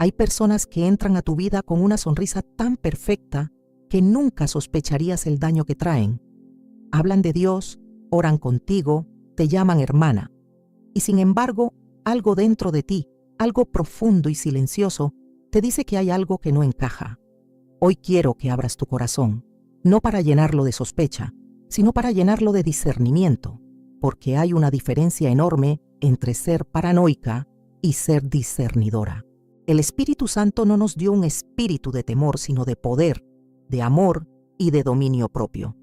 Hay personas que entran a tu vida con una sonrisa tan perfecta que nunca sospecharías el daño que traen. Hablan de Dios, oran contigo, te llaman hermana. Y sin embargo, algo dentro de ti, algo profundo y silencioso, te dice que hay algo que no encaja. Hoy quiero que abras tu corazón, no para llenarlo de sospecha, sino para llenarlo de discernimiento, porque hay una diferencia enorme entre ser paranoica y ser discernidora. El Espíritu Santo no nos dio un espíritu de temor, sino de poder, de amor y de dominio propio.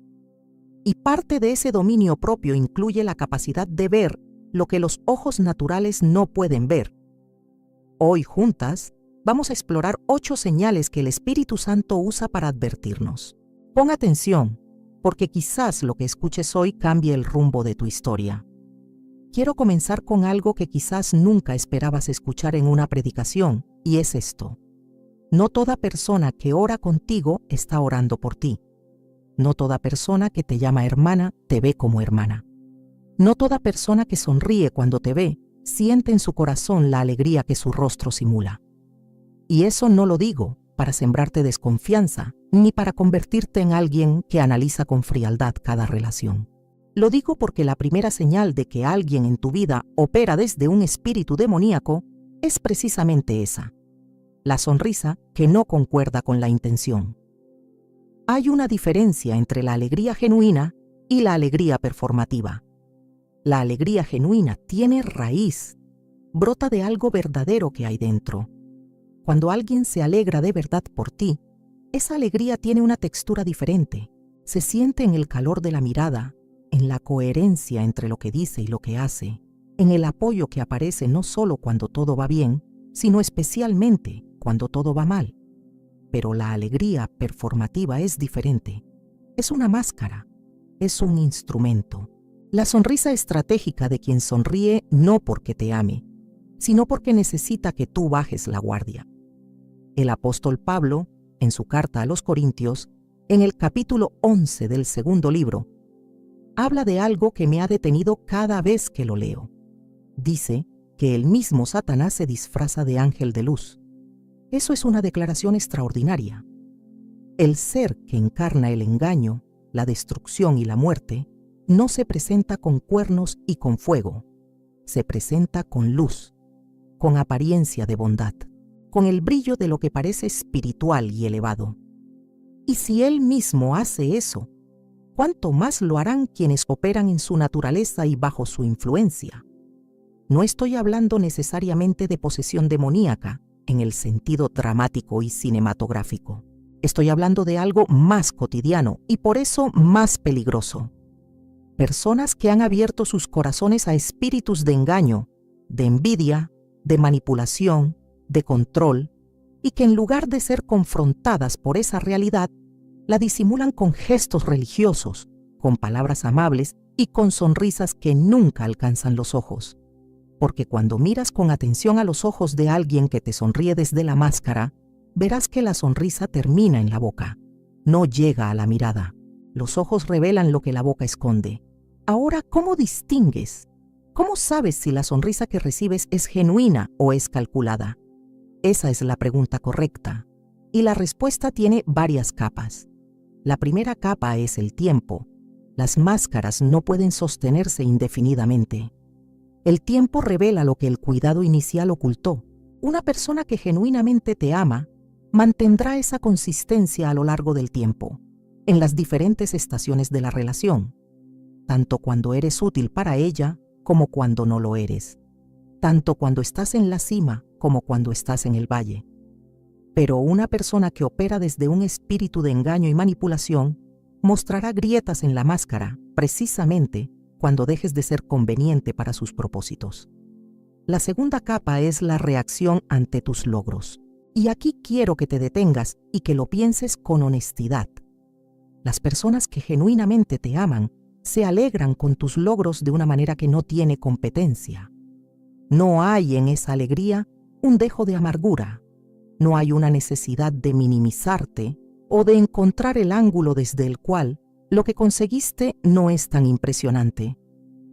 Y parte de ese dominio propio incluye la capacidad de ver lo que los ojos naturales no pueden ver. Hoy, juntas, vamos a explorar 8 señales que el Espíritu Santo usa para advertirnos. Pon atención, porque quizás lo que escuches hoy cambie el rumbo de tu historia. Quiero comenzar con algo que quizás nunca esperabas escuchar en una predicación, y es esto. No toda persona que ora contigo está orando por ti. No toda persona que te llama hermana te ve como hermana. No toda persona que sonríe cuando te ve siente en su corazón la alegría que su rostro simula. Y eso no lo digo para sembrarte desconfianza, ni para convertirte en alguien que analiza con frialdad cada relación. Lo digo porque la primera señal de que alguien en tu vida opera desde un espíritu demoníaco es precisamente esa: la sonrisa que no concuerda con la intención. Hay una diferencia entre la alegría genuina y la alegría performativa. La alegría genuina tiene raíz, brota de algo verdadero que hay dentro. Cuando alguien se alegra de verdad por ti, esa alegría tiene una textura diferente. Se siente en el calor de la mirada, en la coherencia entre lo que dice y lo que hace, en el apoyo que aparece no solo cuando todo va bien, sino especialmente cuando todo va mal. Pero la alegría performativa es diferente. Es una máscara, es un instrumento. La sonrisa estratégica de quien sonríe no porque te ame, sino porque necesita que tú bajes la guardia. El apóstol Pablo, en su carta a los Corintios, en el capítulo 11 del segundo libro, habla de algo que me ha detenido cada vez que lo leo. Dice que el mismo Satanás se disfraza de ángel de luz. Eso es una declaración extraordinaria. El ser que encarna el engaño, la destrucción y la muerte, no se presenta con cuernos y con fuego. Se presenta con luz, con apariencia de bondad, con el brillo de lo que parece espiritual y elevado. Y si él mismo hace eso, ¿cuánto más lo harán quienes operan en su naturaleza y bajo su influencia? No estoy hablando necesariamente de posesión demoníaca, en el sentido dramático y cinematográfico. Estoy hablando de algo más cotidiano y por eso más peligroso. Personas que han abierto sus corazones a espíritus de engaño, de envidia, de manipulación, de control, y que en lugar de ser confrontadas por esa realidad, la disimulan con gestos religiosos, con palabras amables y con sonrisas que nunca alcanzan los ojos. Porque cuando miras con atención a los ojos de alguien que te sonríe desde la máscara, verás que la sonrisa termina en la boca, no llega a la mirada. Los ojos revelan lo que la boca esconde. Ahora, ¿cómo distingues? ¿Cómo sabes si la sonrisa que recibes es genuina o es calculada? Esa es la pregunta correcta. Y la respuesta tiene varias capas. La primera capa es el tiempo. Las máscaras no pueden sostenerse indefinidamente. El tiempo revela lo que el cuidado inicial ocultó. Una persona que genuinamente te ama mantendrá esa consistencia a lo largo del tiempo, en las diferentes estaciones de la relación, tanto cuando eres útil para ella como cuando no lo eres, tanto cuando estás en la cima como cuando estás en el valle. Pero una persona que opera desde un espíritu de engaño y manipulación mostrará grietas en la máscara, precisamente cuando dejes de ser conveniente para sus propósitos. La segunda capa es la reacción ante tus logros. Y aquí quiero que te detengas y que lo pienses con honestidad. Las personas que genuinamente te aman se alegran con tus logros de una manera que no tiene competencia. No hay en esa alegría un dejo de amargura. No hay una necesidad de minimizarte o de encontrar el ángulo desde el cual lo que conseguiste no es tan impresionante.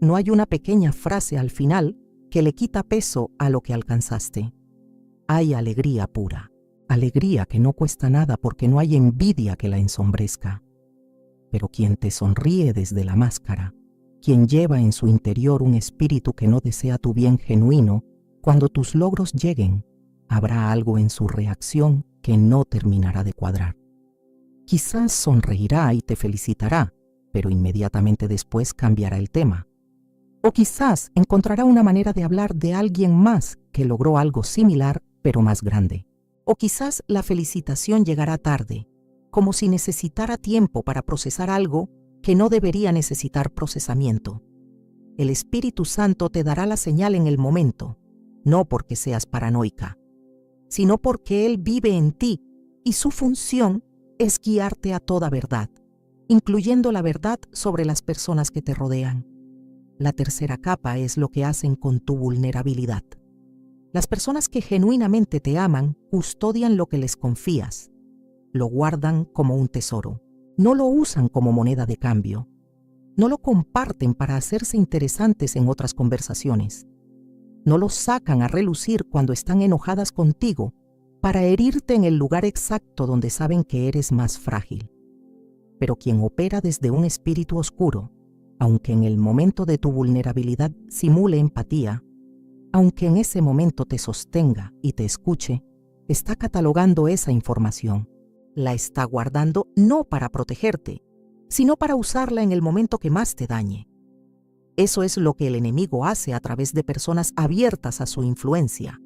No hay una pequeña frase al final que le quita peso a lo que alcanzaste. hay alegría pura, alegría que no cuesta nada porque no hay envidia que la ensombrezca. Pero quien te sonríe desde la máscara, quien lleva en su interior un espíritu que no desea tu bien genuino, cuando tus logros lleguen, habrá algo en su reacción que no terminará de cuadrar. Quizás sonreirá y te felicitará, pero inmediatamente después cambiará el tema. O quizás encontrará una manera de hablar de alguien más que logró algo similar, pero más grande. O quizás la felicitación llegará tarde, como si necesitara tiempo para procesar algo que no debería necesitar procesamiento. El Espíritu Santo te dará la señal en el momento, no porque seas paranoica, sino porque Él vive en ti y su función es guiarte a toda verdad, incluyendo la verdad sobre las personas que te rodean. La tercera capa es lo que hacen con tu vulnerabilidad. Las personas que genuinamente te aman custodian lo que les confías. Lo guardan como un tesoro. No lo usan como moneda de cambio. No lo comparten para hacerse interesantes en otras conversaciones. No lo sacan a relucir cuando están enojadas contigo para herirte en el lugar exacto donde saben que eres más frágil. Pero quien opera desde un espíritu oscuro, aunque en el momento de tu vulnerabilidad simule empatía, aunque en ese momento te sostenga y te escuche, está catalogando esa información. La está guardando no para protegerte, sino para usarla en el momento que más te dañe. Eso es lo que el enemigo hace a través de personas abiertas a su influencia.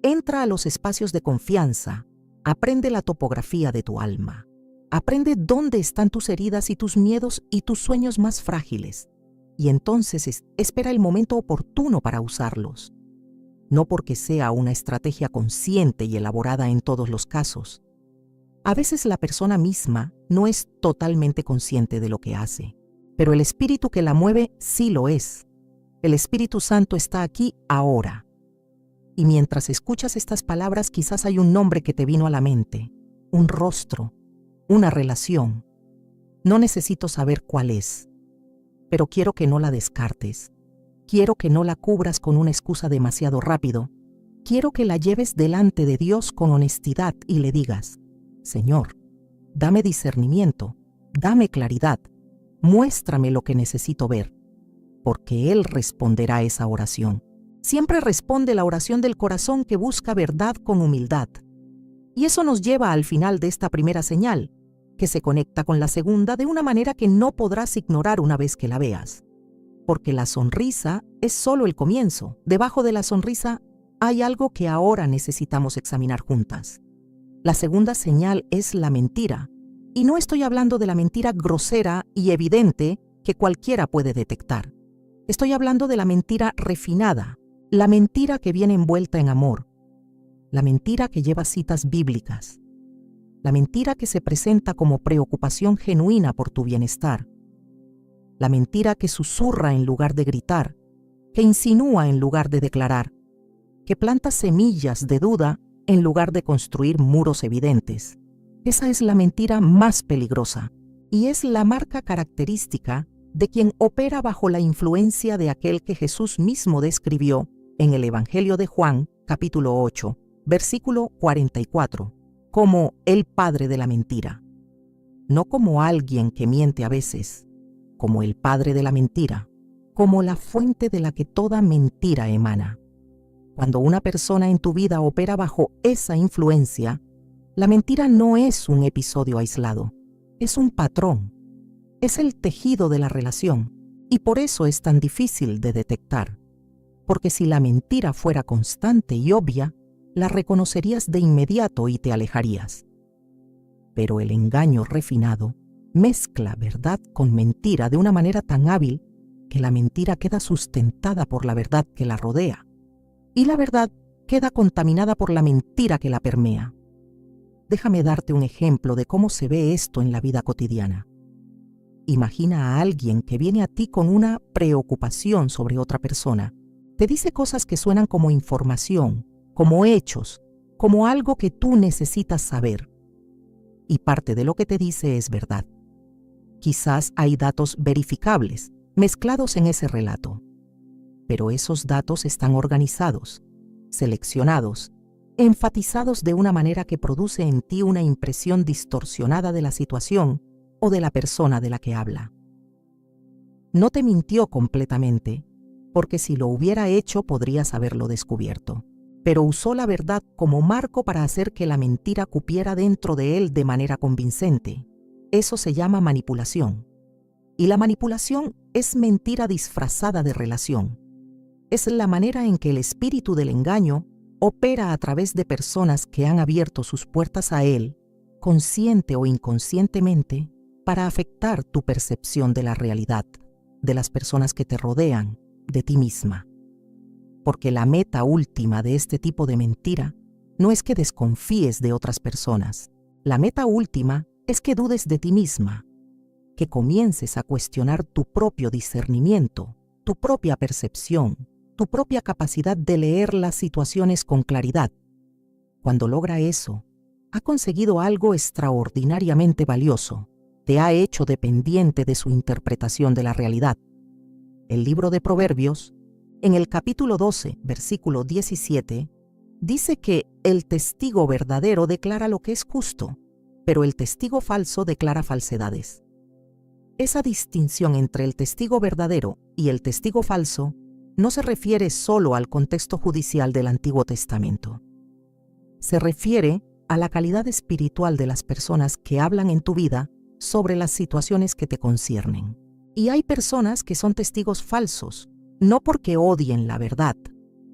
Entra a los espacios de confianza, aprende la topografía de tu alma, aprende dónde están tus heridas y tus miedos y tus sueños más frágiles, y entonces espera el momento oportuno para usarlos. No porque sea una estrategia consciente y elaborada en todos los casos. A veces la persona misma no es totalmente consciente de lo que hace, pero el espíritu que la mueve sí lo es. El Espíritu Santo está aquí ahora. Y mientras escuchas estas palabras, quizás hay un nombre que te vino a la mente, un rostro, una relación. No necesito saber cuál es, pero quiero que no la descartes. Quiero que no la cubras con una excusa demasiado rápido. Quiero que la lleves delante de Dios con honestidad y le digas: Señor, dame discernimiento, dame claridad, muéstrame lo que necesito ver, porque Él responderá esa oración. Siempre responde la oración del corazón que busca verdad con humildad. Y eso nos lleva al final de esta primera señal, que se conecta con la segunda de una manera que no podrás ignorar una vez que la veas. Porque la sonrisa es solo el comienzo. Debajo de la sonrisa hay algo que ahora necesitamos examinar juntas. La segunda señal es la mentira. Y no estoy hablando de la mentira grosera y evidente que cualquiera puede detectar. Estoy hablando de la mentira refinada, la mentira que viene envuelta en amor, la mentira que lleva citas bíblicas, la mentira que se presenta como preocupación genuina por tu bienestar, la mentira que susurra en lugar de gritar, que insinúa en lugar de declarar, que planta semillas de duda en lugar de construir muros evidentes. Esa es la mentira más peligrosa y es la marca característica de quien opera bajo la influencia de aquel que Jesús mismo describió en el Evangelio de Juan, capítulo 8, versículo 44, como el padre de la mentira. No como alguien que miente a veces, como el padre de la mentira, como la fuente de la que toda mentira emana. Cuando una persona en tu vida opera bajo esa influencia, la mentira no es un episodio aislado, es un patrón, es el tejido de la relación, y por eso es tan difícil de detectar. Porque si la mentira fuera constante y obvia, la reconocerías de inmediato y te alejarías. Pero el engaño refinado mezcla verdad con mentira de una manera tan hábil que la mentira queda sustentada por la verdad que la rodea, y la verdad queda contaminada por la mentira que la permea. Déjame darte un ejemplo de cómo se ve esto en la vida cotidiana. Imagina a alguien que viene a ti con una preocupación sobre otra persona. Te dice cosas que suenan como información, como hechos, como algo que tú necesitas saber. Y parte de lo que te dice es verdad. Quizás hay datos verificables, mezclados en ese relato. Pero esos datos están organizados, seleccionados enfatizados de una manera que produce en ti una impresión distorsionada de la situación o de la persona de la que habla. No te mintió completamente, porque si lo hubiera hecho podrías haberlo descubierto, pero usó la verdad como marco para hacer que la mentira cupiera dentro de él de manera convincente. Eso se llama manipulación. Y la manipulación es mentira disfrazada de relación. Es la manera en que el espíritu del engaño opera a través de personas que han abierto sus puertas a él, consciente o inconscientemente, para afectar tu percepción de la realidad, de las personas que te rodean, de ti misma. Porque la meta última de este tipo de mentira no es que desconfíes de otras personas. La meta última es que dudes de ti misma, que comiences a cuestionar tu propio discernimiento, tu propia percepción, tu propia capacidad de leer las situaciones con claridad. Cuando logra eso, ha conseguido algo extraordinariamente valioso. Te ha hecho dependiente de su interpretación de la realidad. El libro de Proverbios, en el capítulo 12, versículo 17, dice que el testigo verdadero declara lo que es justo, pero el testigo falso declara falsedades. Esa distinción entre el testigo verdadero y el testigo falso no se refiere solo al contexto judicial del Antiguo Testamento. Se refiere a la calidad espiritual de las personas que hablan en tu vida sobre las situaciones que te conciernen. Y hay personas que son testigos falsos, no porque odien la verdad,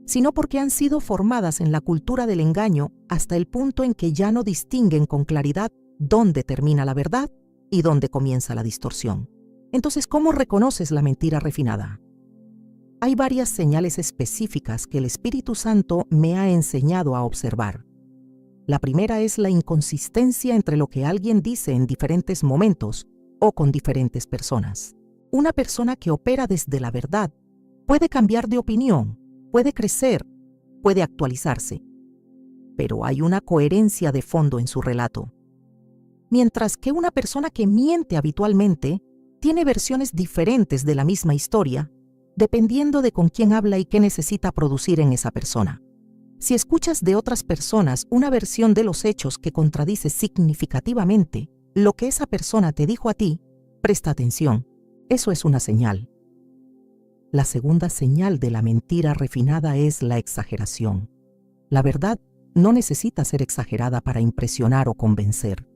sino porque han sido formadas en la cultura del engaño hasta el punto en que ya no distinguen con claridad dónde termina la verdad y dónde comienza la distorsión. Entonces, ¿cómo reconoces la mentira refinada? Hay varias señales específicas que el Espíritu Santo me ha enseñado a observar. La primera es la inconsistencia entre lo que alguien dice en diferentes momentos o con diferentes personas. Una persona que opera desde la verdad puede cambiar de opinión, puede crecer, puede actualizarse, pero hay una coherencia de fondo en su relato. Mientras que una persona que miente habitualmente tiene versiones diferentes de la misma historia, dependiendo de con quién habla y qué necesita producir en esa persona. Si escuchas de otras personas una versión de los hechos que contradice significativamente lo que esa persona te dijo a ti, presta atención. Eso es una señal. La segunda señal de la mentira refinada es la exageración. La verdad no necesita ser exagerada para impresionar o convencer,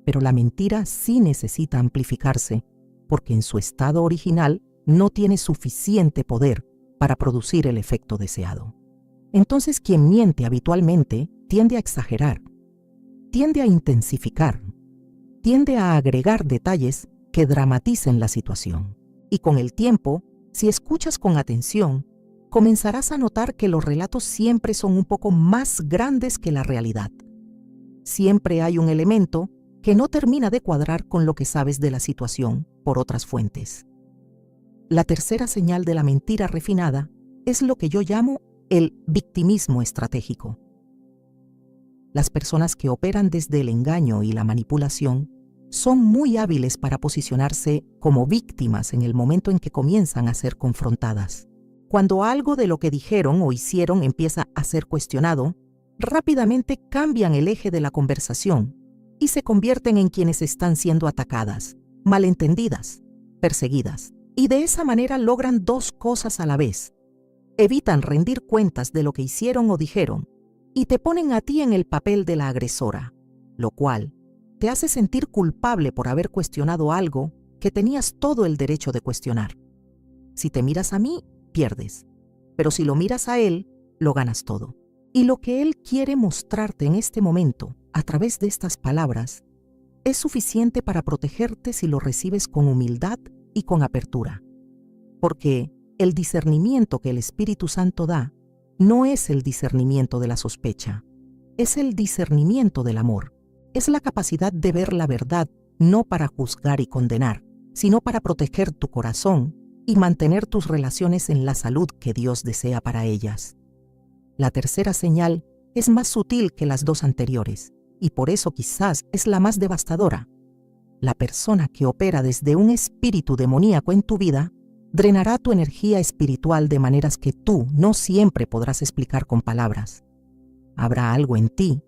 pero la mentira sí necesita amplificarse, porque en su estado original no tiene suficiente poder para producir el efecto deseado. Entonces, quien miente habitualmente tiende a exagerar, tiende a intensificar, tiende a agregar detalles que dramaticen la situación. Y con el tiempo, si escuchas con atención, comenzarás a notar que los relatos siempre son un poco más grandes que la realidad. Siempre hay un elemento que no termina de cuadrar con lo que sabes de la situación por otras fuentes. La tercera señal de la mentira refinada es lo que yo llamo el victimismo estratégico. Las personas que operan desde el engaño y la manipulación son muy hábiles para posicionarse como víctimas en el momento en que comienzan a ser confrontadas. Cuando algo de lo que dijeron o hicieron empieza a ser cuestionado, rápidamente cambian el eje de la conversación y se convierten en quienes están siendo atacadas, malentendidas, perseguidas. Y de esa manera logran dos cosas a la vez. Evitan rendir cuentas de lo que hicieron o dijeron y te ponen a ti en el papel de la agresora, lo cual te hace sentir culpable por haber cuestionado algo que tenías todo el derecho de cuestionar. Si te miras a mí, pierdes, pero si lo miras a él, lo ganas todo. Y lo que él quiere mostrarte en este momento, a través de estas palabras, es suficiente para protegerte si lo recibes con humildad y con apertura. Porque el discernimiento que el Espíritu Santo da no es el discernimiento de la sospecha, es el discernimiento del amor. Es la capacidad de ver la verdad no para juzgar y condenar, sino para proteger tu corazón y mantener tus relaciones en la salud que Dios desea para ellas. La tercera señal es más sutil que las dos anteriores y por eso quizás es la más devastadora. La persona que opera desde un espíritu demoníaco en tu vida drenará tu energía espiritual de maneras que tú no siempre podrás explicar con palabras. Habrá algo en ti,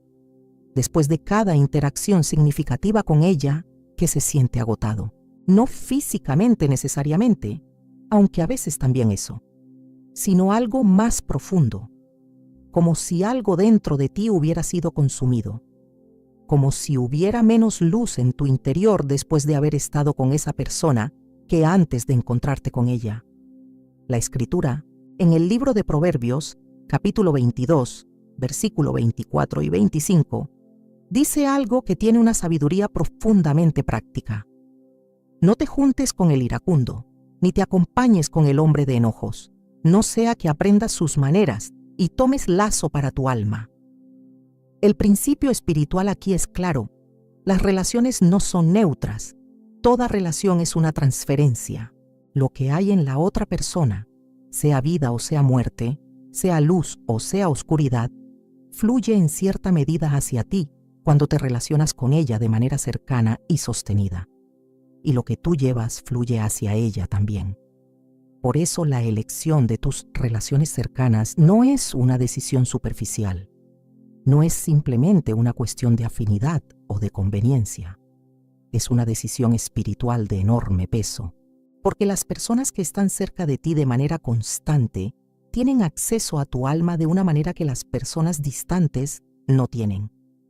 después de cada interacción significativa con ella, que se siente agotado. No físicamente necesariamente, aunque a veces también eso, sino algo más profundo, como si algo dentro de ti hubiera sido consumido, como si hubiera menos luz en tu interior después de haber estado con esa persona que antes de encontrarte con ella. La Escritura, en el libro de Proverbios, capítulo 22, versículo 24 y 25, dice algo que tiene una sabiduría profundamente práctica. No te juntes con el iracundo, ni te acompañes con el hombre de enojos, no sea que aprendas sus maneras y tomes lazo para tu alma. El principio espiritual aquí es claro. Las relaciones no son neutras. Toda relación es una transferencia. Lo que hay en la otra persona, sea vida o sea muerte, sea luz o sea oscuridad, fluye en cierta medida hacia ti cuando te relacionas con ella de manera cercana y sostenida. Y lo que tú llevas fluye hacia ella también. Por eso la elección de tus relaciones cercanas no es una decisión superficial. No es simplemente una cuestión de afinidad o de conveniencia. Es una decisión espiritual de enorme peso, porque las personas que están cerca de ti de manera constante tienen acceso a tu alma de una manera que las personas distantes no tienen.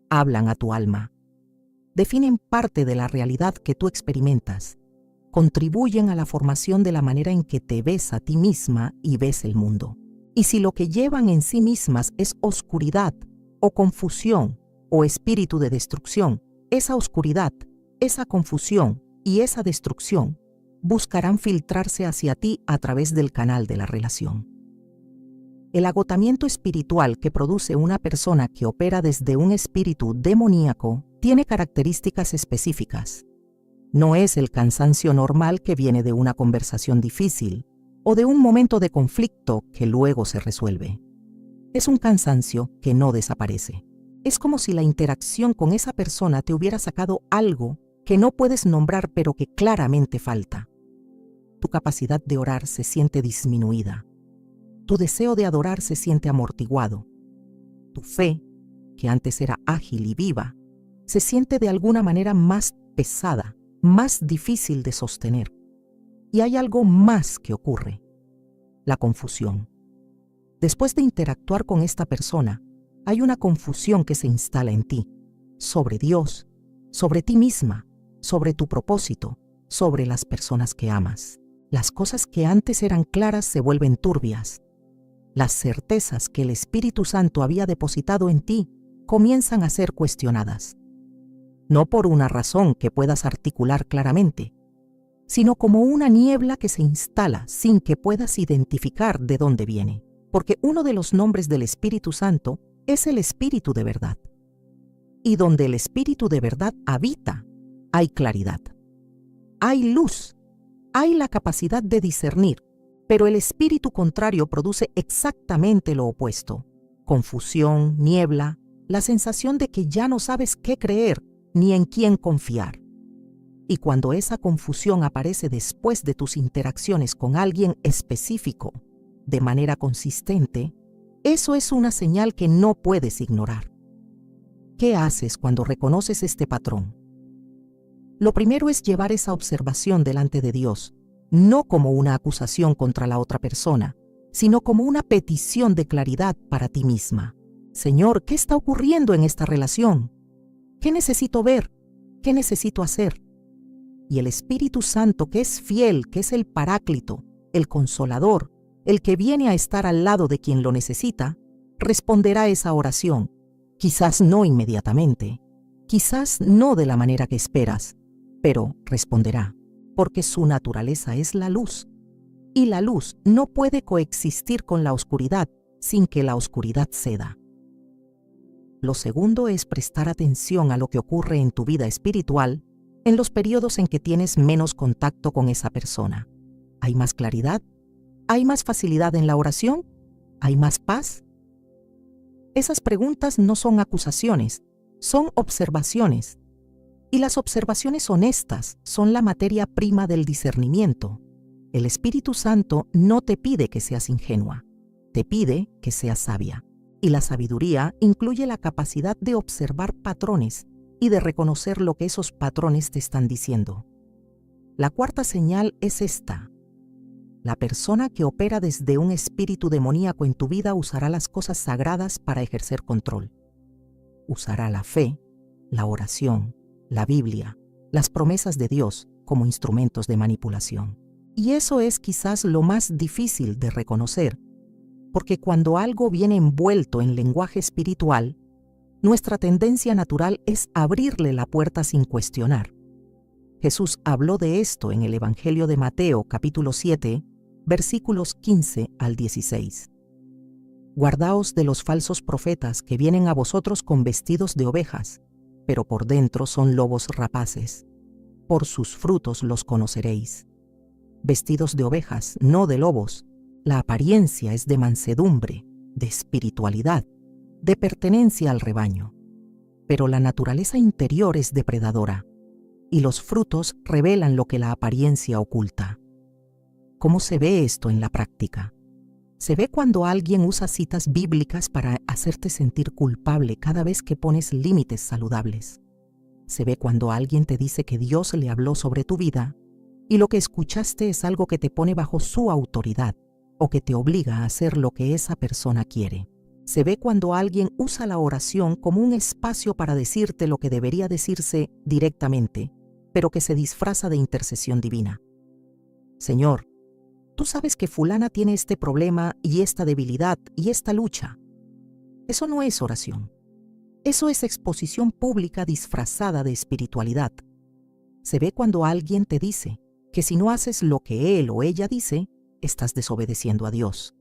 Hablan a tu alma. Definen parte de la realidad que tú experimentas. Contribuyen a la formación de la manera en que te ves a ti misma y ves el mundo. Y si lo que llevan en sí mismas es oscuridad, o confusión, o espíritu de destrucción, esa oscuridad, esa confusión y esa destrucción buscarán filtrarse hacia ti a través del canal de la relación. El agotamiento espiritual que produce una persona que opera desde un espíritu demoníaco tiene características específicas. No es el cansancio normal que viene de una conversación difícil o de un momento de conflicto que luego se resuelve. Es un cansancio que no desaparece. Es como si la interacción con esa persona te hubiera sacado algo que no puedes nombrar pero que claramente falta. Tu capacidad de orar se siente disminuida. Tu deseo de adorar se siente amortiguado. Tu fe, que antes era ágil y viva, se siente de alguna manera más pesada, más difícil de sostener. Y hay algo más que ocurre: la confusión. Después de interactuar con esta persona, hay una confusión que se instala en ti, sobre Dios, sobre ti misma, sobre tu propósito, sobre las personas que amas. Las cosas que antes eran claras se vuelven turbias. Las certezas que el Espíritu Santo había depositado en ti comienzan a ser cuestionadas. No por una razón que puedas articular claramente, sino como una niebla que se instala sin que puedas identificar de dónde viene. Porque uno de los nombres del Espíritu Santo es el Espíritu de verdad. Y donde el Espíritu de verdad habita, hay claridad. Hay luz. Hay la capacidad de discernir, pero el espíritu contrario produce exactamente lo opuesto: confusión, niebla, la sensación de que ya no sabes qué creer ni en quién confiar. Y cuando esa confusión aparece después de tus interacciones con alguien específico, de manera consistente, eso es una señal que no puedes ignorar. ¿Qué haces cuando reconoces este patrón? Lo primero es llevar esa observación delante de Dios, no como una acusación contra la otra persona, sino como una petición de claridad para ti misma. Señor, ¿qué está ocurriendo en esta relación? ¿Qué necesito ver? ¿Qué necesito hacer? Y el Espíritu Santo, que es fiel, que es el Paráclito, el Consolador, el que viene a estar al lado de quien lo necesita, responderá esa oración. Quizás no inmediatamente, quizás no de la manera que esperas, pero responderá, porque su naturaleza es la luz. Y la luz no puede coexistir con la oscuridad sin que la oscuridad ceda. Lo segundo es prestar atención a lo que ocurre en tu vida espiritual en los periodos en que tienes menos contacto con esa persona. ¿Hay más claridad? ¿Hay más facilidad en la oración? ¿Hay más paz? Esas preguntas no son acusaciones, son observaciones. Y las observaciones honestas son la materia prima del discernimiento. El Espíritu Santo no te pide que seas ingenua, te pide que seas sabia. Y la sabiduría incluye la capacidad de observar patrones y de reconocer lo que esos patrones te están diciendo. La cuarta señal es esta. La persona que opera desde un espíritu demoníaco en tu vida usará las cosas sagradas para ejercer control. Usará la fe, la oración, la Biblia, las promesas de Dios como instrumentos de manipulación. Y eso es quizás lo más difícil de reconocer, porque cuando algo viene envuelto en lenguaje espiritual, nuestra tendencia natural es abrirle la puerta sin cuestionar. Jesús habló de esto en el Evangelio de Mateo, capítulo 7, versículos 15 al 16. Guardaos de los falsos profetas que vienen a vosotros con vestidos de ovejas, pero por dentro son lobos rapaces. Por sus frutos los conoceréis. Vestidos de ovejas, no de lobos. La apariencia es de mansedumbre, de espiritualidad, de pertenencia al rebaño. Pero la naturaleza interior es depredadora, y los frutos revelan lo que la apariencia oculta. ¿Cómo se ve esto en la práctica? Se ve cuando alguien usa citas bíblicas para hacerte sentir culpable cada vez que pones límites saludables. Se ve cuando alguien te dice que Dios le habló sobre tu vida y lo que escuchaste es algo que te pone bajo su autoridad o que te obliga a hacer lo que esa persona quiere. Se ve cuando alguien usa la oración como un espacio para decirte lo que debería decirse directamente, pero que se disfraza de intercesión divina. Señor, tú sabes que fulana tiene este problema y esta debilidad y esta lucha. Eso no es oración. Eso es exposición pública disfrazada de espiritualidad. Se ve cuando alguien te dice que si no haces lo que él o ella dice, estás desobedeciendo a Dios.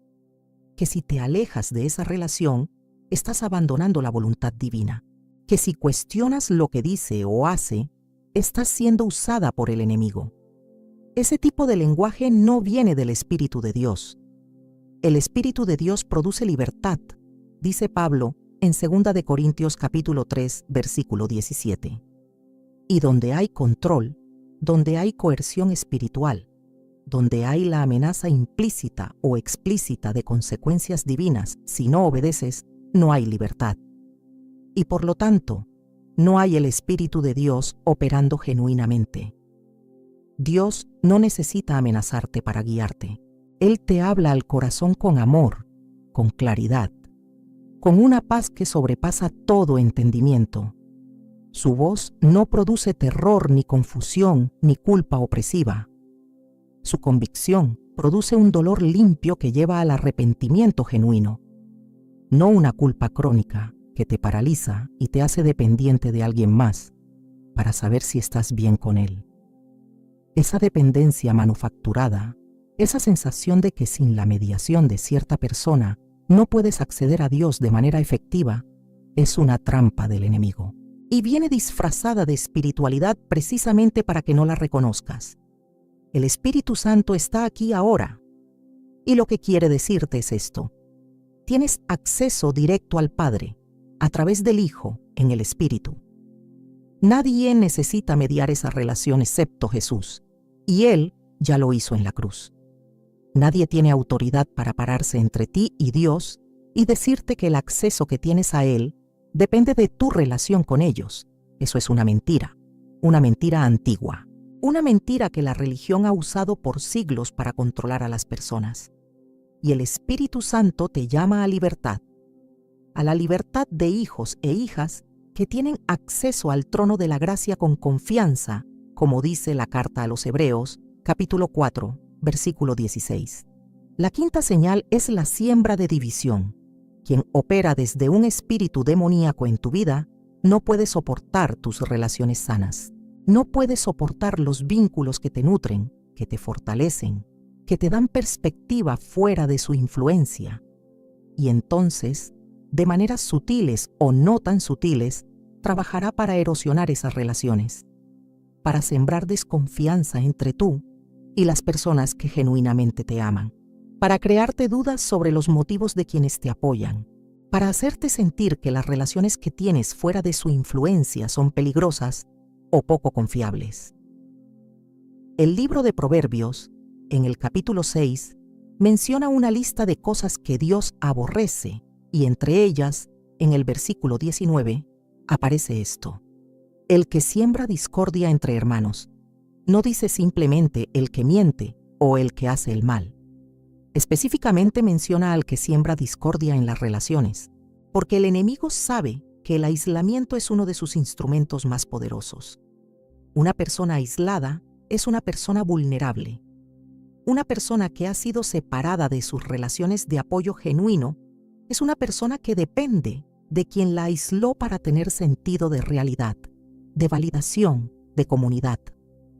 Que si te alejas de esa relación, estás abandonando la voluntad divina. Que si cuestionas lo que dice o hace, estás siendo usada por el enemigo. Ese tipo de lenguaje no viene del Espíritu de Dios. El Espíritu de Dios produce libertad, dice Pablo en 2 Corintios capítulo 3, versículo 17. Y donde hay control, donde hay coerción espiritual, donde hay la amenaza implícita o explícita de consecuencias divinas si no obedeces, no hay libertad. Y por lo tanto, no hay el Espíritu de Dios operando genuinamente. Dios no necesita amenazarte para guiarte. Él te habla al corazón con amor, con claridad, con una paz que sobrepasa todo entendimiento. Su voz no produce terror, ni confusión, ni culpa opresiva. Su convicción produce un dolor limpio que lleva al arrepentimiento genuino, no una culpa crónica que te paraliza y te hace dependiente de alguien más para saber si estás bien con él. Esa dependencia manufacturada, esa sensación de que sin la mediación de cierta persona no puedes acceder a Dios de manera efectiva, es una trampa del enemigo. Y viene disfrazada de espiritualidad precisamente para que no la reconozcas. El Espíritu Santo está aquí ahora. Y lo que quiere decirte es esto. Tienes acceso directo al Padre, a través del Hijo, en el Espíritu. Nadie necesita mediar esa relación excepto Jesús, y Él ya lo hizo en la cruz. Nadie tiene autoridad para pararse entre ti y Dios y decirte que el acceso que tienes a Él depende de tu relación con ellos. Eso es una mentira antigua, una mentira que la religión ha usado por siglos para controlar a las personas. Y el Espíritu Santo te llama a la libertad de hijos e hijas que tienen acceso al trono de la gracia con confianza, como dice la carta a los Hebreos, capítulo 4, versículo 16. La quinta señal es la siembra de división. Quien opera desde un espíritu demoníaco en tu vida no puede soportar tus relaciones sanas. No puede soportar los vínculos que te nutren, que te fortalecen, que te dan perspectiva fuera de su influencia. Y entonces, de maneras sutiles o no tan sutiles, trabajará para erosionar esas relaciones, para sembrar desconfianza entre tú y las personas que genuinamente te aman, para crearte dudas sobre los motivos de quienes te apoyan, para hacerte sentir que las relaciones que tienes fuera de su influencia son peligrosas o poco confiables. El libro de Proverbios, en el capítulo 6, menciona una lista de cosas que Dios aborrece Y entre ellas, en el versículo 19, aparece esto: el que siembra discordia entre hermanos. No dice simplemente el que miente o el que hace el mal. Específicamente menciona al que siembra discordia en las relaciones, porque el enemigo sabe que el aislamiento es uno de sus instrumentos más poderosos. Una persona aislada es una persona vulnerable. Una persona que ha sido separada de sus relaciones de apoyo genuino es una persona que depende de quien la aisló para tener sentido de realidad, de validación, de comunidad.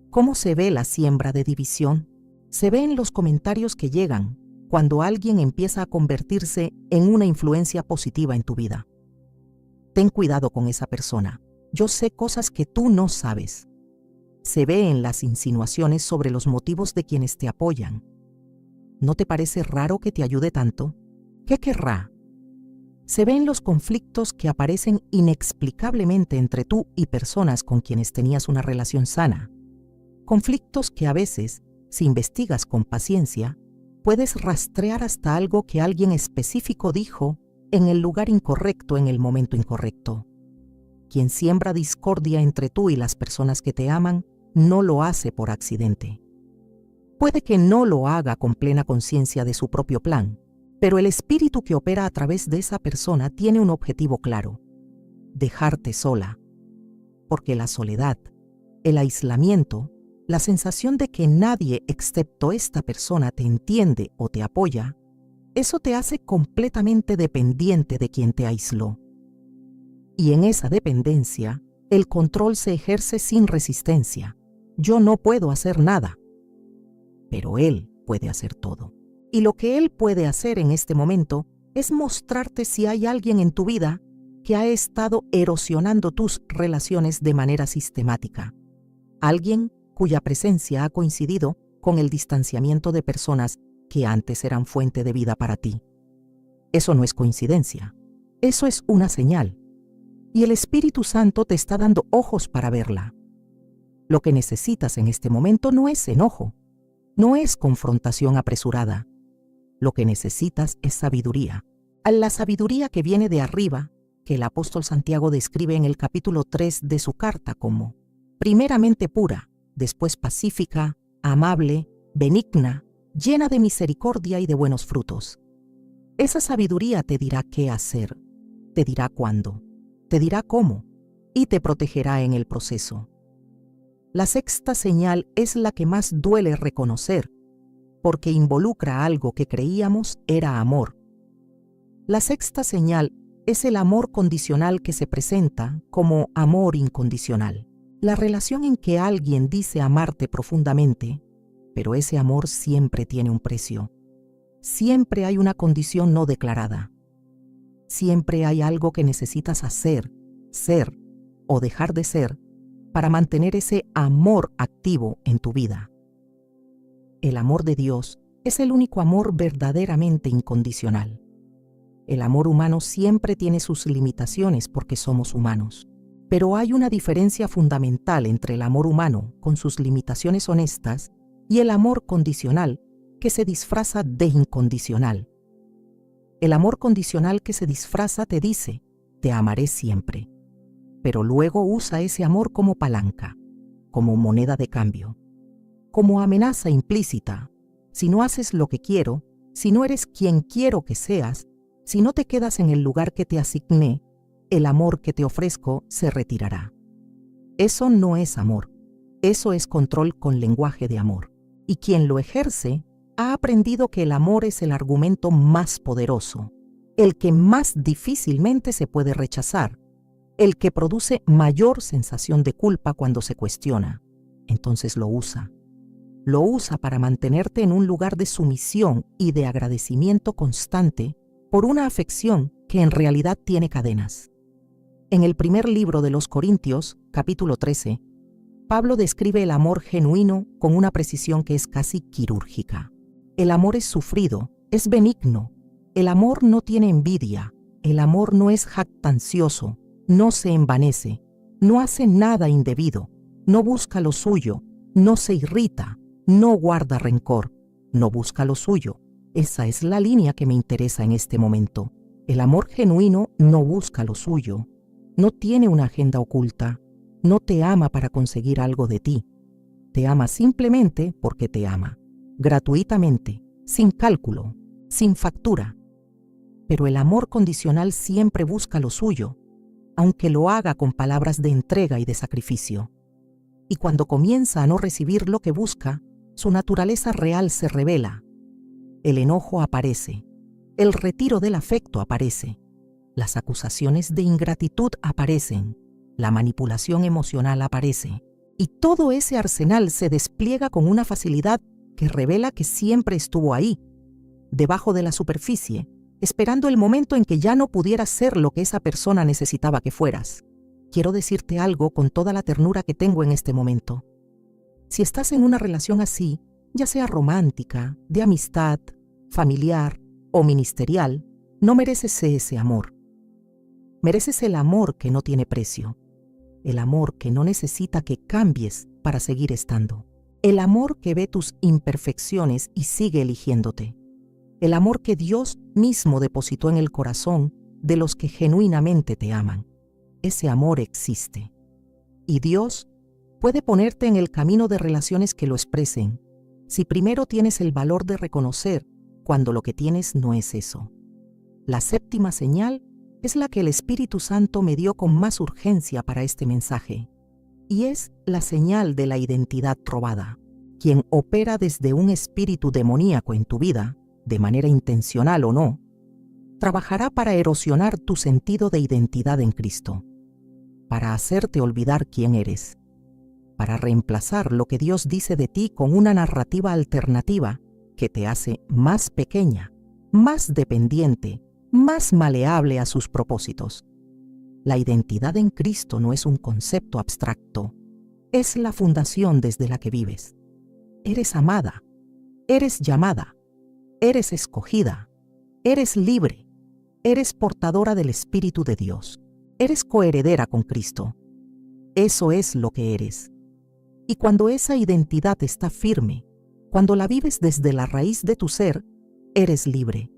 ¿Cómo se ve la siembra de división? Se ve en los comentarios que llegan cuando alguien empieza a convertirse en una influencia positiva en tu vida. Ten cuidado con esa persona. Yo sé cosas que tú no sabes. Se ve en las insinuaciones sobre los motivos de quienes te apoyan. ¿No te parece raro que te ayude tanto? ¿Qué querrá? Se ve en los conflictos que aparecen inexplicablemente entre tú y personas con quienes tenías una relación sana. Conflictos que a veces, si investigas con paciencia, puedes rastrear hasta algo que alguien específico dijo en el lugar incorrecto en el momento incorrecto. Quien siembra discordia entre tú y las personas que te aman, no lo hace por accidente. Puede que no lo haga con plena conciencia de su propio plan, pero el espíritu que opera a través de esa persona tiene un objetivo claro: dejarte sola. Porque la soledad, el aislamiento, la sensación de que nadie excepto esta persona te entiende o te apoya, eso te hace completamente dependiente de quien te aisló. Y en esa dependencia, el control se ejerce sin resistencia. Yo no puedo hacer nada, pero él puede hacer todo. Y lo que él puede hacer en este momento es mostrarte si hay alguien en tu vida que ha estado erosionando tus relaciones de manera sistemática. Alguien cuya presencia ha coincidido con el distanciamiento de personas que antes eran fuente de vida para ti. Eso no es coincidencia, eso es una señal. Y el Espíritu Santo te está dando ojos para verla. Lo que necesitas en este momento no es enojo, no es confrontación apresurada. Lo que necesitas es sabiduría. La sabiduría que viene de arriba, que el apóstol Santiago describe en el capítulo 3 de su carta como primeramente pura, después pacífica, amable, benigna, llena de misericordia y de buenos frutos. Esa sabiduría te dirá qué hacer, te dirá cuándo, te dirá cómo y te protegerá en el proceso. La sexta señal es la que más duele reconocer, porque involucra algo que creíamos era amor. La sexta señal es el amor condicional que se presenta como amor incondicional. La relación en que alguien dice amarte profundamente, pero ese amor siempre tiene un precio. Siempre hay una condición no declarada. Siempre hay algo que necesitas hacer, ser o dejar de ser para mantener ese amor activo en tu vida. El amor de Dios es el único amor verdaderamente incondicional. El amor humano siempre tiene sus limitaciones porque somos humanos. Pero hay una diferencia fundamental entre el amor humano, con sus limitaciones honestas, y el amor condicional, que se disfraza de incondicional. El amor condicional que se disfraza te dice, te amaré siempre, pero luego usa ese amor como palanca, como moneda de cambio, como amenaza implícita. Si no haces lo que quiero, si no eres quien quiero que seas, si no te quedas en el lugar que te asigné, el amor que te ofrezco se retirará. Eso no es amor, eso es control con lenguaje de amor. Y quien lo ejerce ha aprendido que el amor es el argumento más poderoso, el que más difícilmente se puede rechazar, el que produce mayor sensación de culpa cuando se cuestiona. Entonces lo usa. Lo usa para mantenerte en un lugar de sumisión y de agradecimiento constante por una afección que en realidad tiene cadenas. En el primer libro de los Corintios, capítulo 13, Pablo describe el amor genuino con una precisión que es casi quirúrgica. El amor es sufrido, es benigno. El amor no tiene envidia. El amor no es jactancioso, no se envanece, no hace nada indebido, no busca lo suyo, no se irrita, no guarda rencor, no busca lo suyo. Esa es la línea que me interesa en este momento. El amor genuino no busca lo suyo, no tiene una agenda oculta, no te ama para conseguir algo de ti. Te ama simplemente porque te ama, gratuitamente, sin cálculo, sin factura. Pero el amor condicional siempre busca lo suyo, aunque lo haga con palabras de entrega y de sacrificio. Y cuando comienza a no recibir lo que busca, su naturaleza real se revela. El enojo aparece, el retiro del afecto aparece, las acusaciones de ingratitud aparecen, la manipulación emocional aparece, y todo ese arsenal se despliega con una facilidad que revela que siempre estuvo ahí, debajo de la superficie, esperando el momento en que ya no pudieras ser lo que esa persona necesitaba que fueras. Quiero decirte algo con toda la ternura que tengo en este momento. Si estás en una relación así, ya sea romántica, de amistad, familiar o ministerial, no mereces ese amor. Mereces el amor que no tiene precio, el amor que no necesita que cambies para seguir estando, el amor que ve tus imperfecciones y sigue eligiéndote, el amor que Dios mismo depositó en el corazón de los que genuinamente te aman. Ese amor existe. Y Dios puede ponerte en el camino de relaciones que lo expresen, si primero tienes el valor de reconocer cuando lo que tienes no es eso. La séptima señal es la que el Espíritu Santo me dio con más urgencia para este mensaje, y es la señal de la identidad robada. Quien opera desde un espíritu demoníaco en tu vida, de manera intencional o no, trabajará para erosionar tu sentido de identidad en Cristo, para hacerte olvidar quién eres, para reemplazar lo que Dios dice de ti con una narrativa alternativa que te hace más pequeña, más dependiente, más maleable a sus propósitos. La identidad en Cristo no es un concepto abstracto, es la fundación desde la que vives. Eres amada, eres llamada, eres escogida, eres libre, eres portadora del Espíritu de Dios, eres coheredera con Cristo. Eso es lo que eres. Y cuando esa identidad está firme, cuando la vives desde la raíz de tu ser, eres libre.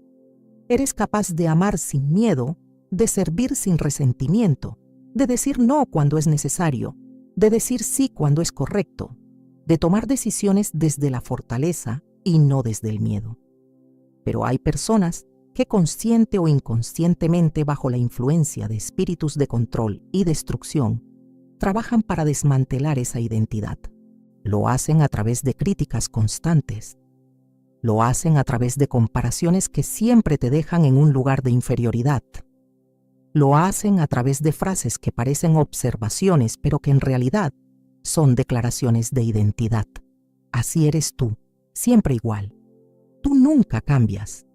Eres capaz de amar sin miedo, de servir sin resentimiento, de decir no cuando es necesario, de decir sí cuando es correcto, de tomar decisiones desde la fortaleza y no desde el miedo. Pero hay personas que consciente o inconscientemente bajo la influencia de espíritus de control y destrucción, trabajan para desmantelar esa identidad. Lo hacen a través de críticas constantes. Lo hacen a través de comparaciones que siempre te dejan en un lugar de inferioridad. Lo hacen a través de frases que parecen observaciones, pero que en realidad son declaraciones de identidad. Así eres tú, siempre igual. Tú nunca cambias.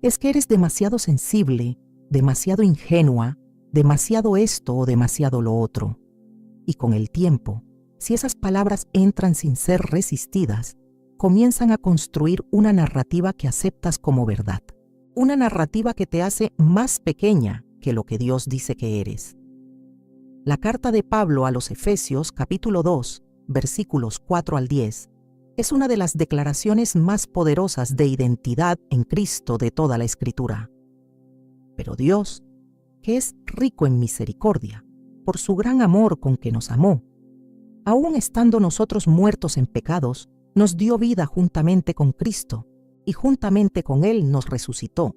Es que eres demasiado sensible, demasiado ingenua, demasiado esto o demasiado lo otro. Y con el tiempo, si esas palabras entran sin ser resistidas, comienzan a construir una narrativa que aceptas como verdad. Una narrativa que te hace más pequeña que lo que Dios dice que eres. La carta de Pablo a los Efesios, capítulo 2, versículos 4 al 10, es una de las declaraciones más poderosas de identidad en Cristo de toda la Escritura. Pero Dios, que es rico en misericordia, por su gran amor con que nos amó, aun estando nosotros muertos en pecados, nos dio vida juntamente con Cristo, y juntamente con Él nos resucitó,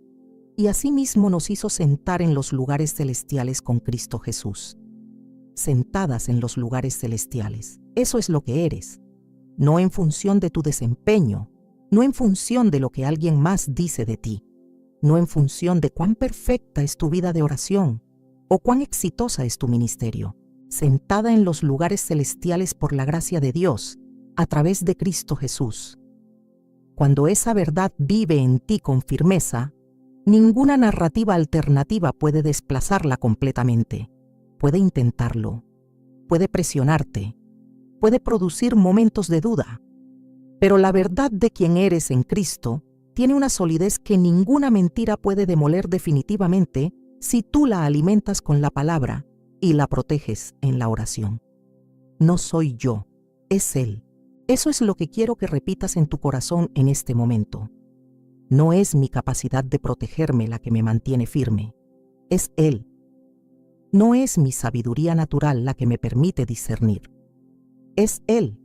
y asimismo nos hizo sentar en los lugares celestiales con Cristo Jesús. Sentadas en los lugares celestiales, eso es lo que eres. No en función de tu desempeño, no en función de lo que alguien más dice de ti, no en función de cuán perfecta es tu vida de oración o cuán exitosa es tu ministerio, sentada en los lugares celestiales por la gracia de Dios, a través de Cristo Jesús. Cuando esa verdad vive en ti con firmeza, ninguna narrativa alternativa puede desplazarla completamente. Puede intentarlo, puede presionarte, puede producir momentos de duda, pero la verdad de quién eres en Cristo tiene una solidez que ninguna mentira puede demoler definitivamente si tú la alimentas con la palabra y la proteges en la oración. No soy yo, es Él. Eso es lo que quiero que repitas en tu corazón en este momento. No es mi capacidad de protegerme la que me mantiene firme, es Él. No es mi sabiduría natural la que me permite discernir, es Él.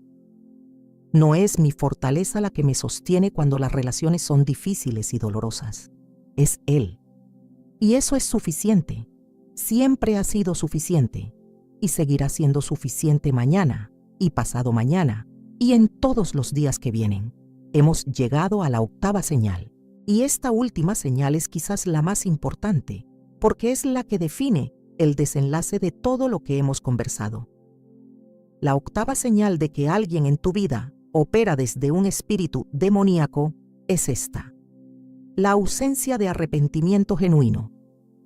No es mi fortaleza la que me sostiene cuando las relaciones son difíciles y dolorosas, es Él. Y eso es suficiente, siempre ha sido suficiente, y seguirá siendo suficiente mañana y pasado mañana y en todos los días que vienen. Hemos llegado a la octava señal, y esta última señal es quizás la más importante, porque es la que define el desenlace de todo lo que hemos conversado. La octava señal de que alguien en tu vida opera desde un espíritu demoníaco es esta: la ausencia de arrepentimiento genuino,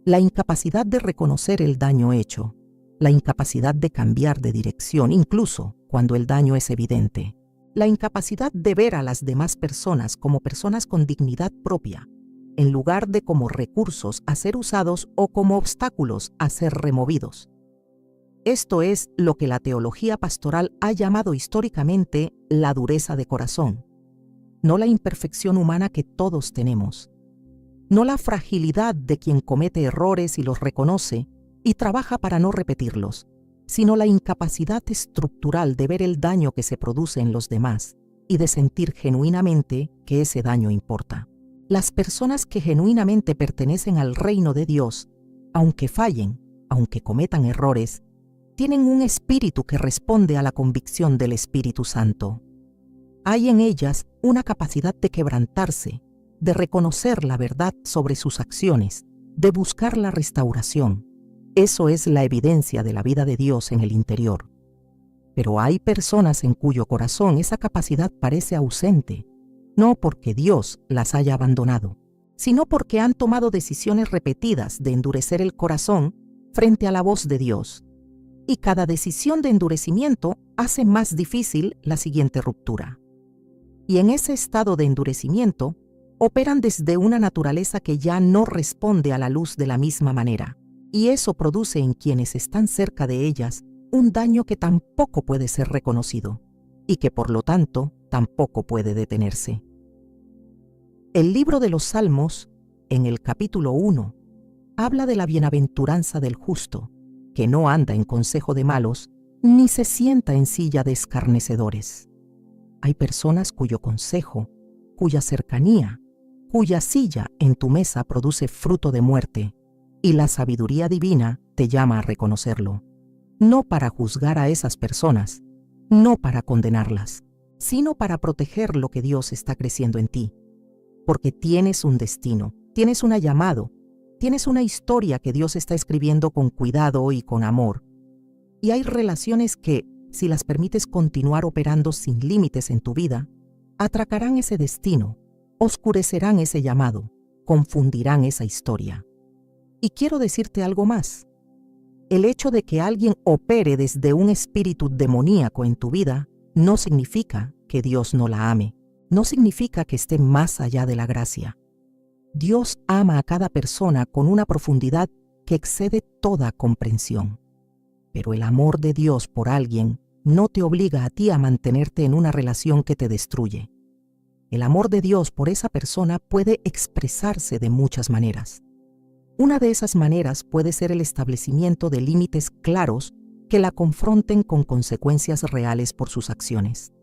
la incapacidad de reconocer el daño hecho, la incapacidad de cambiar de dirección incluso cuando el daño es evidente, la incapacidad de ver a las demás personas como personas con dignidad propia, en lugar de como recursos a ser usados o como obstáculos a ser removidos. Esto es lo que la teología pastoral ha llamado históricamente la dureza de corazón, no la imperfección humana que todos tenemos, no la fragilidad de quien comete errores y los reconoce y trabaja para no repetirlos, sino la incapacidad estructural de ver el daño que se produce en los demás y de sentir genuinamente que ese daño importa. Las personas que genuinamente pertenecen al reino de Dios, aunque fallen, aunque cometan errores, tienen un espíritu que responde a la convicción del Espíritu Santo. Hay en ellas una capacidad de quebrantarse, de reconocer la verdad sobre sus acciones, de buscar la restauración. Eso es la evidencia de la vida de Dios en el interior. Pero hay personas en cuyo corazón esa capacidad parece ausente, no porque Dios las haya abandonado, sino porque han tomado decisiones repetidas de endurecer el corazón frente a la voz de Dios. Y cada decisión de endurecimiento hace más difícil la siguiente ruptura. Y en ese estado de endurecimiento, operan desde una naturaleza que ya no responde a la luz de la misma manera. Y eso produce en quienes están cerca de ellas un daño que tampoco puede ser reconocido y que por lo tanto tampoco puede detenerse. El libro de los Salmos, en el capítulo 1, habla de la bienaventuranza del justo, que no anda en consejo de malos, ni se sienta en silla de escarnecedores. Hay personas cuyo consejo, cuya cercanía, cuya silla en tu mesa produce fruto de muerte, y la sabiduría divina te llama a reconocerlo, no para juzgar a esas personas, no para condenarlas, sino para proteger lo que Dios está creciendo en ti, porque tienes un destino, tienes un llamado, tienes una historia que Dios está escribiendo con cuidado y con amor, y hay relaciones que, si las permites continuar operando sin límites en tu vida, atracarán ese destino, oscurecerán ese llamado, confundirán esa historia. Y quiero decirte algo más. El hecho de que alguien opere desde un espíritu demoníaco en tu vida no significa que Dios no la ame, no significa que esté más allá de la gracia. Dios ama a cada persona con una profundidad que excede toda comprensión. Pero el amor de Dios por alguien no te obliga a ti a mantenerte en una relación que te destruye. El amor de Dios por esa persona puede expresarse de muchas maneras. Una de esas maneras puede ser el establecimiento de límites claros que la confronten con consecuencias reales por sus acciones.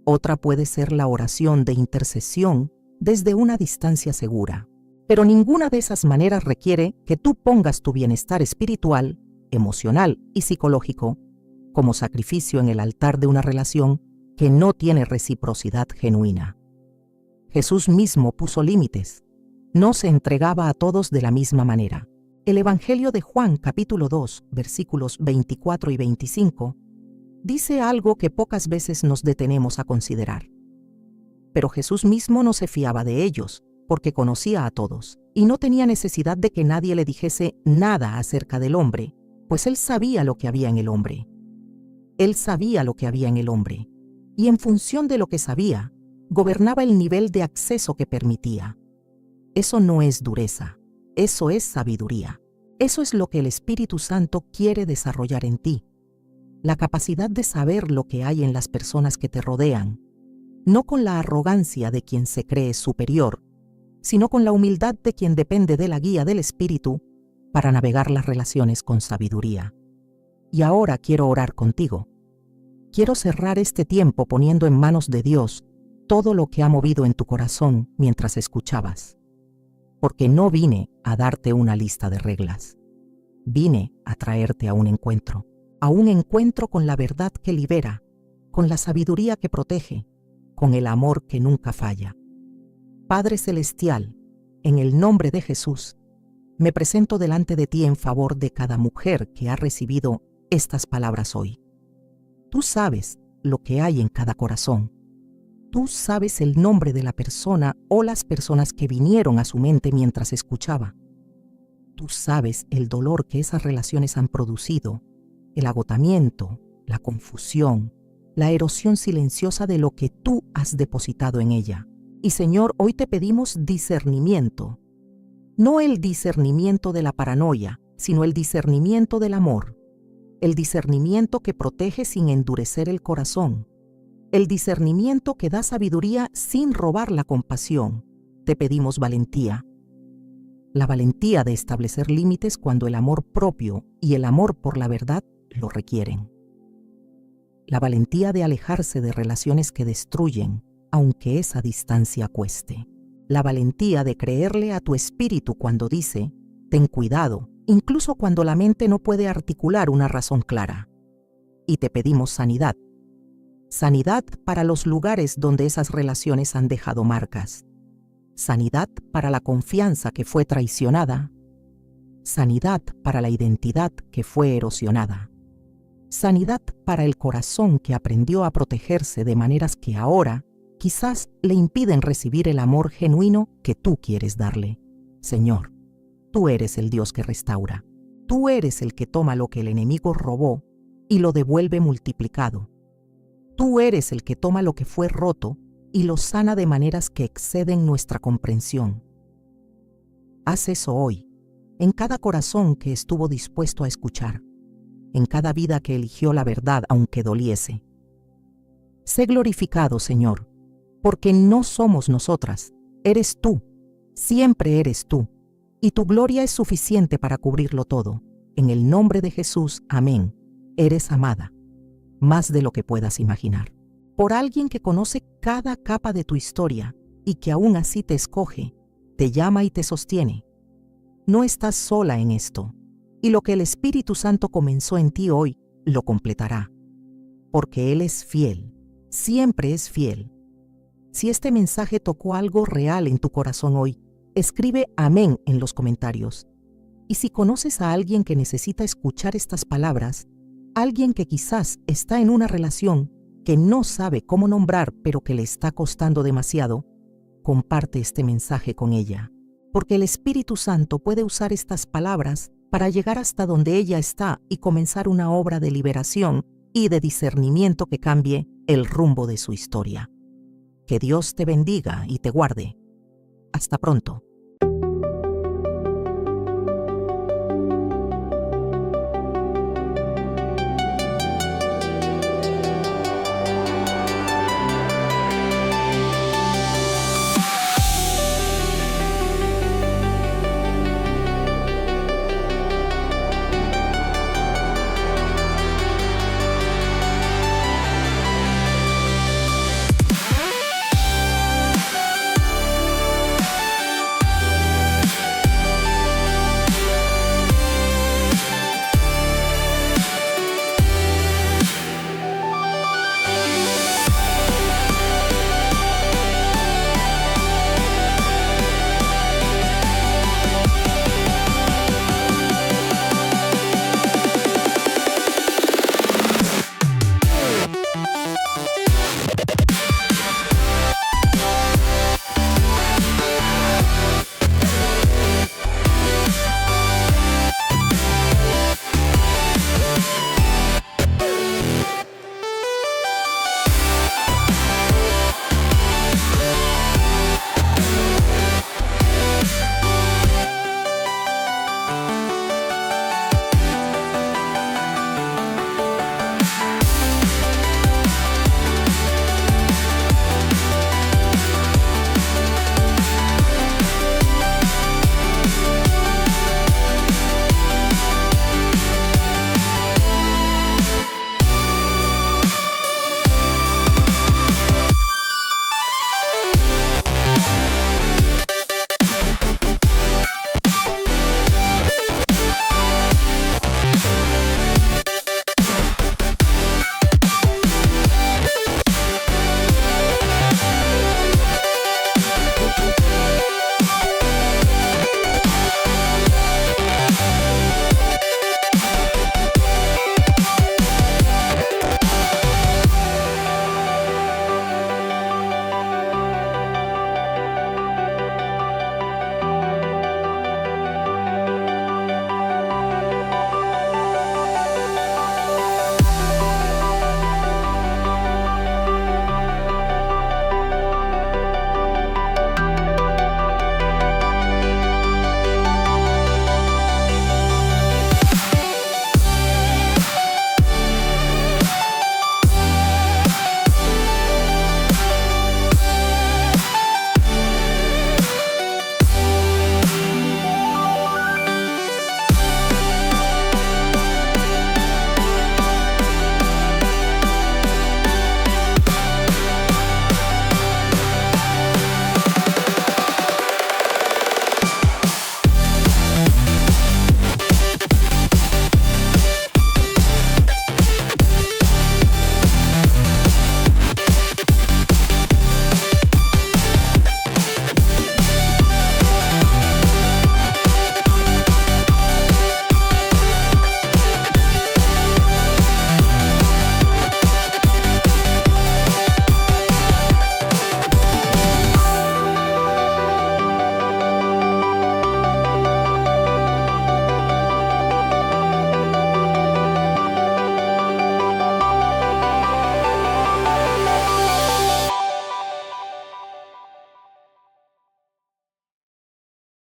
Otra puede ser la oración de intercesión desde una distancia segura. Pero ninguna de esas maneras requiere que tú pongas tu bienestar espiritual, emocional y psicológico como sacrificio en el altar de una relación que no tiene reciprocidad genuina. Jesús mismo puso límites. No se entregaba a todos de la misma manera. El Evangelio de Juan, capítulo 2, versículos 24 y 25, dice algo que pocas veces nos detenemos a considerar. Pero Jesús mismo no se fiaba de ellos, porque conocía a todos, y no tenía necesidad de que nadie le dijese nada acerca del hombre, pues él sabía lo que había en el hombre. Él sabía lo que había en el hombre, y en función de lo que sabía, gobernaba el nivel de acceso que permitía. Eso no es dureza, eso es sabiduría. Eso es lo que el Espíritu Santo quiere desarrollar en ti. La capacidad de saber lo que hay en las personas que te rodean, no con la arrogancia de quien se cree superior, sino con la humildad de quien depende de la guía del Espíritu para navegar las relaciones con sabiduría. Y ahora quiero orar contigo. Quiero cerrar este tiempo poniendo en manos de Dios todo lo que ha movido en tu corazón mientras escuchabas. Porque no vine a darte una lista de reglas. Vine a traerte a un encuentro con la verdad que libera, con la sabiduría que protege, con el amor que nunca falla. Padre Celestial, en el nombre de Jesús, me presento delante de ti en favor de cada mujer que ha recibido estas palabras hoy. Tú sabes lo que hay en cada corazón. Tú sabes el nombre de la persona o las personas que vinieron a su mente mientras escuchaba. Tú sabes el dolor que esas relaciones han producido, el agotamiento, la confusión, la erosión silenciosa de lo que tú has depositado en ella. Y Señor, hoy te pedimos discernimiento. No el discernimiento de la paranoia, sino el discernimiento del amor. El discernimiento que protege sin endurecer el corazón. El discernimiento que da sabiduría sin robar la compasión. Te pedimos valentía. La valentía de establecer límites cuando el amor propio y el amor por la verdad lo requieren. La valentía de alejarse de relaciones que destruyen, aunque esa distancia cueste. La valentía de creerle a tu espíritu cuando dice, ten cuidado, incluso cuando la mente no puede articular una razón clara. Y te pedimos sanidad. Sanidad para los lugares donde esas relaciones han dejado marcas. Sanidad para la confianza que fue traicionada. Sanidad para la identidad que fue erosionada. Sanidad para el corazón que aprendió a protegerse de maneras que ahora quizás le impiden recibir el amor genuino que tú quieres darle. Señor, tú eres el Dios que restaura. Tú eres el que toma lo que el enemigo robó y lo devuelve multiplicado. Tú eres el que toma lo que fue roto y lo sana de maneras que exceden nuestra comprensión. Haz eso hoy, en cada corazón que estuvo dispuesto a escuchar, en cada vida que eligió la verdad aunque doliese. Sé glorificado, Señor, porque no somos nosotras, eres tú, siempre eres tú, y tu gloria es suficiente para cubrirlo todo. En el nombre de Jesús, amén. Eres amada, más de lo que puedas imaginar, por alguien que conoce cada capa de tu historia y que aún así te escoge, te llama y te sostiene. No estás sola en esto, y lo que el Espíritu Santo comenzó en ti hoy, lo completará, porque Él es fiel, siempre es fiel. Si este mensaje tocó algo real en tu corazón hoy, escribe amén en los comentarios. Y si conoces a alguien que necesita escuchar estas palabras, alguien que quizás está en una relación que no sabe cómo nombrar pero que le está costando demasiado, comparte este mensaje con ella, porque el Espíritu Santo puede usar estas palabras para llegar hasta donde ella está y comenzar una obra de liberación y de discernimiento que cambie el rumbo de su historia. Que Dios te bendiga y te guarde. Hasta pronto.